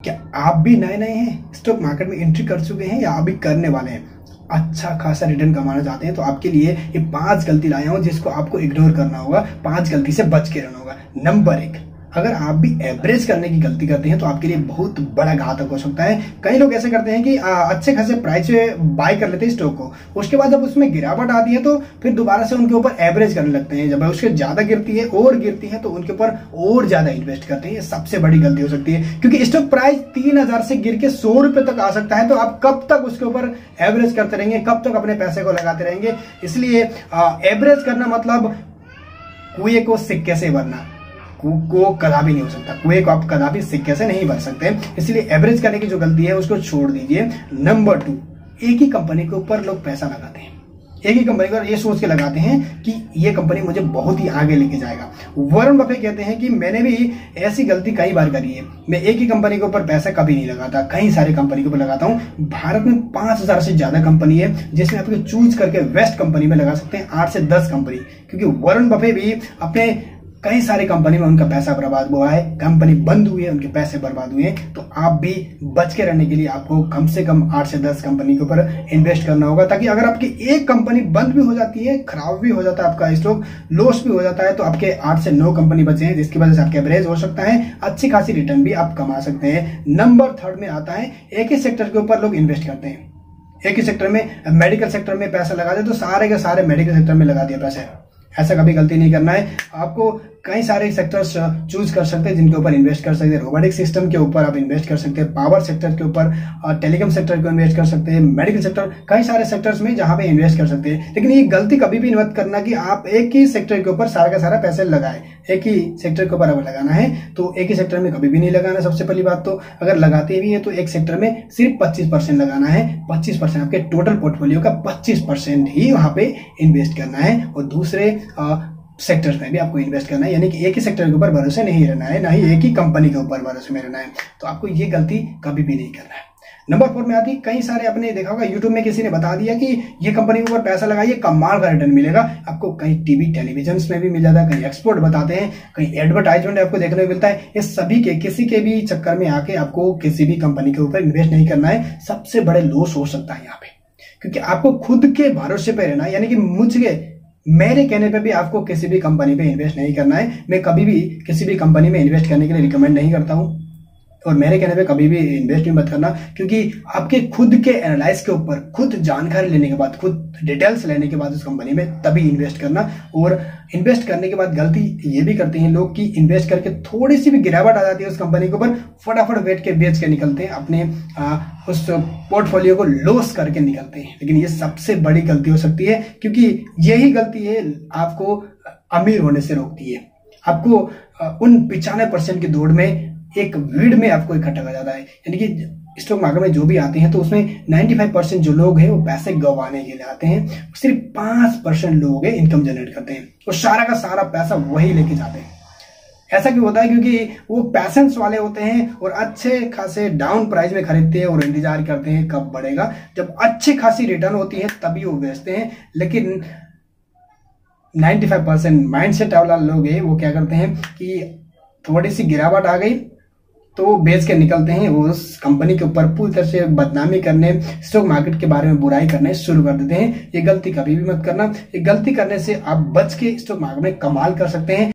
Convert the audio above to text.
क्या आप भी नए नए हैं, स्टॉक मार्केट में एंट्री कर चुके हैं या अभी करने वाले हैं, अच्छा खासा रिटर्न कमाना चाहते हैं, तो आपके लिए ये 5 गलती लाया हूं जिसको आपको इग्नोर करना होगा, 5 गलती से बच के रहना होगा। नंबर 1, अगर आप भी एवरेज करने की गलती करते हैं तो आपके लिए बहुत बड़ा घातक हो सकता है। कई लोग ऐसे करते हैं कि अच्छे खासे प्राइस पे बाय कर लेते हैं स्टॉक को, उसके बाद जब उसमें गिरावट आती है तो फिर दोबारा से उनके ऊपर एवरेज करने लगते हैं। जब उसके ज्यादा गिरती है और गिरती है तो उनके ऊपर और ज्यादा इन्वेस्ट करते हैं। ये सबसे बड़ी गलती हो सकती है, क्योंकि स्टॉक प्राइस 3000 से गिर के 100 रुपए तक आ सकता है। तो आप कब तक उसके ऊपर एवरेज करते रहेंगे, कब तक अपने पैसे को लगाते रहेंगे। इसलिए एवरेज करना मतलब कुएं को सिक्के से भरना, को कदापि नहीं हो सकता, कुएं को आप कदापि सिक्के से नहीं भर सकते। इसलिए एवरेज करने की जो गलती है उसको छोड़ दीजिए। नंबर 2, एक ही कंपनी के ऊपर लोग पैसा लगाते हैं, एक ही कंपनी को ये सोच के लगाते हैं कि ये कंपनी मुझे बहुत ही आगे लेके जाएगा। वॉरेन बफेट कहते हैं कि मैंने भी ऐसी गलती कई बार करी है, मैं एक ही कंपनी के ऊपर पैसा कभी नहीं लगाता, कई सारे कंपनी के ऊपर लगाता हूं। भारत में 5000 से ज्यादा कंपनी है जिसमें आप चूज करके बेस्ट कंपनी में लगा सकते हैं, 8 से 10 कंपनी, क्योंकि वॉरेन बफेट भी अपने कई सारे कंपनी में उनका पैसा बर्बाद हुआ है, कंपनी बंद हुई है, उनके पैसे बर्बाद हुए हैं। तो आप भी बच के रहने के लिए आपको कम से कम 8 से 10 कंपनी के ऊपर इन्वेस्ट करना होगा, ताकि अगर आपकी एक कंपनी बंद भी हो जाती है, खराब भी हो जाता है आपका स्टॉक, लॉस भी हो जाता है, तो आपके 8 से 9 कंपनी बचे हैं, जिसकी वजह से आपके एवरेज हो सकता है, अच्छी खासी रिटर्न भी आप कमा सकते हैं। नंबर 3 में आता है, एक ही सेक्टर के ऊपर लोग इन्वेस्ट करते हैं। एक ही सेक्टर में, मेडिकल सेक्टर में पैसा लगा दे तो सारे के सारे मेडिकल सेक्टर में लगा दिया पैसे। ऐसा कभी गलती नहीं करना है। आपको कई सारे सेक्टर्स चूज कर सकते हैं जिनके ऊपर इन्वेस्ट कर सकते हैं। रोबोटिक सिस्टम के ऊपर आप इन्वेस्ट कर सकते हैं, पावर सेक्टर के ऊपर, टेलीकॉम सेक्टर को इन्वेस्ट कर सकते हैं, मेडिकल सेक्टर, कई सारे सेक्टर्स में जहां पे इन्वेस्ट कर सकते हैं। लेकिन ये गलती कभी भी मत करना कि आप एक ही सेक्टर के ऊपर सारा का सारा पैसे लगाए। एक ही सेक्टर के ऊपर अगर लगाना है तो एक ही सेक्टर में कभी भी नहीं लगाना। सबसे पहली बात तो अगर लगाते भी है तो एक सेक्टर में सिर्फ 25% लगाना है। 25% आपके टोटल पोर्टफोलियो का 25% ही वहां पे इन्वेस्ट करना है, और दूसरे सेक्टर्स में भी आपको इन्वेस्ट करना है। यानी कि एक ही सेक्टर के ऊपर भरोसे नहीं रहना है, ना ही एक ही कंपनी के ऊपर भरोसे में रहना है। तो आपको ये गलती कभी भी नहीं करना है। नंबर 4 में आती, कई सारे आपने देखा होगा यूट्यूब में किसी ने बता दिया कि ये कंपनी के ऊपर पैसा लगाइए, कमाल का रिटर्न मिलेगा। आपको कहीं टीवी टेलीविजन में भी मिल जाता है, कहीं एक्सपोर्ट बताते हैं, कहीं एडवर्टाइजमेंट आपको देखने को मिलता है। ये सभी के किसी के भी चक्कर में आके आपको किसी भी कंपनी के ऊपर इन्वेस्ट नहीं करना है। सबसे बड़े लॉस हो सकता है यहाँ पे, क्योंकि आपको खुद के भरोसे पे रहना है। यानी कि मेरे कहने पे भी आपको किसी भी कंपनी पे इन्वेस्ट नहीं करना है। मैं कभी भी किसी भी कंपनी में इन्वेस्ट करने के लिए रिकमेंड नहीं करता हूं, और मेरे कहने पे कभी भी इन्वेस्ट भी मत करना, क्योंकि आपके खुद के एनालाइज के ऊपर, खुद जानकारी लेने के बाद, खुद डिटेल्स लेने के बाद उस कंपनी में तभी इन्वेस्ट करना। और इन्वेस्ट करने के बाद गलती ये भी करते हैं लोग कि इन्वेस्ट करके थोड़ी सी भी गिरावट आ जाती है उस कंपनी के ऊपर, फटाफट बेच के निकलते हैं, अपने उस पोर्टफोलियो को लॉस करके निकलते हैं। लेकिन ये सबसे बड़ी गलती हो सकती है, क्योंकि यही गलती है आपको अमीर होने से रोकती है। आपको उन 95% की दौड़ में एक भीड़ में आपको इकट्ठा कर जाता है। यानी कि स्टॉक मार्केट में जो भी आते हैं तो उसमें 95% जो लोग हैं वो पैसे गंवाने के लिए आते हैं, सिर्फ 5% लोग इनकम जनरेट करते हैं, और सारा का सारा पैसा वही लेके जाते हैं। ऐसा क्यों होता है? क्योंकि वो पैशंस वाले होते हैं और अच्छे खासे डाउन प्राइस में खरीदते हैं और इंतजार करते हैं कब बढ़ेगा। जब अच्छी खासी रिटर्न होती है तभी वो बेचते हैं। लेकिन 95% माइंडसेट वाला लोग हैं वो क्या करते हैं कि थोड़ी सी गिरावट आ गई तो बेच के निकलते हैं, उस कंपनी के ऊपर पूरी तरह से बदनामी करने, स्टॉक मार्केट के बारे में बुराई करने शुरू कर देते हैं। ये गलती कभी भी मत करना। ये गलती करने से आप बच के स्टॉक मार्केट में कमाल कर सकते हैं।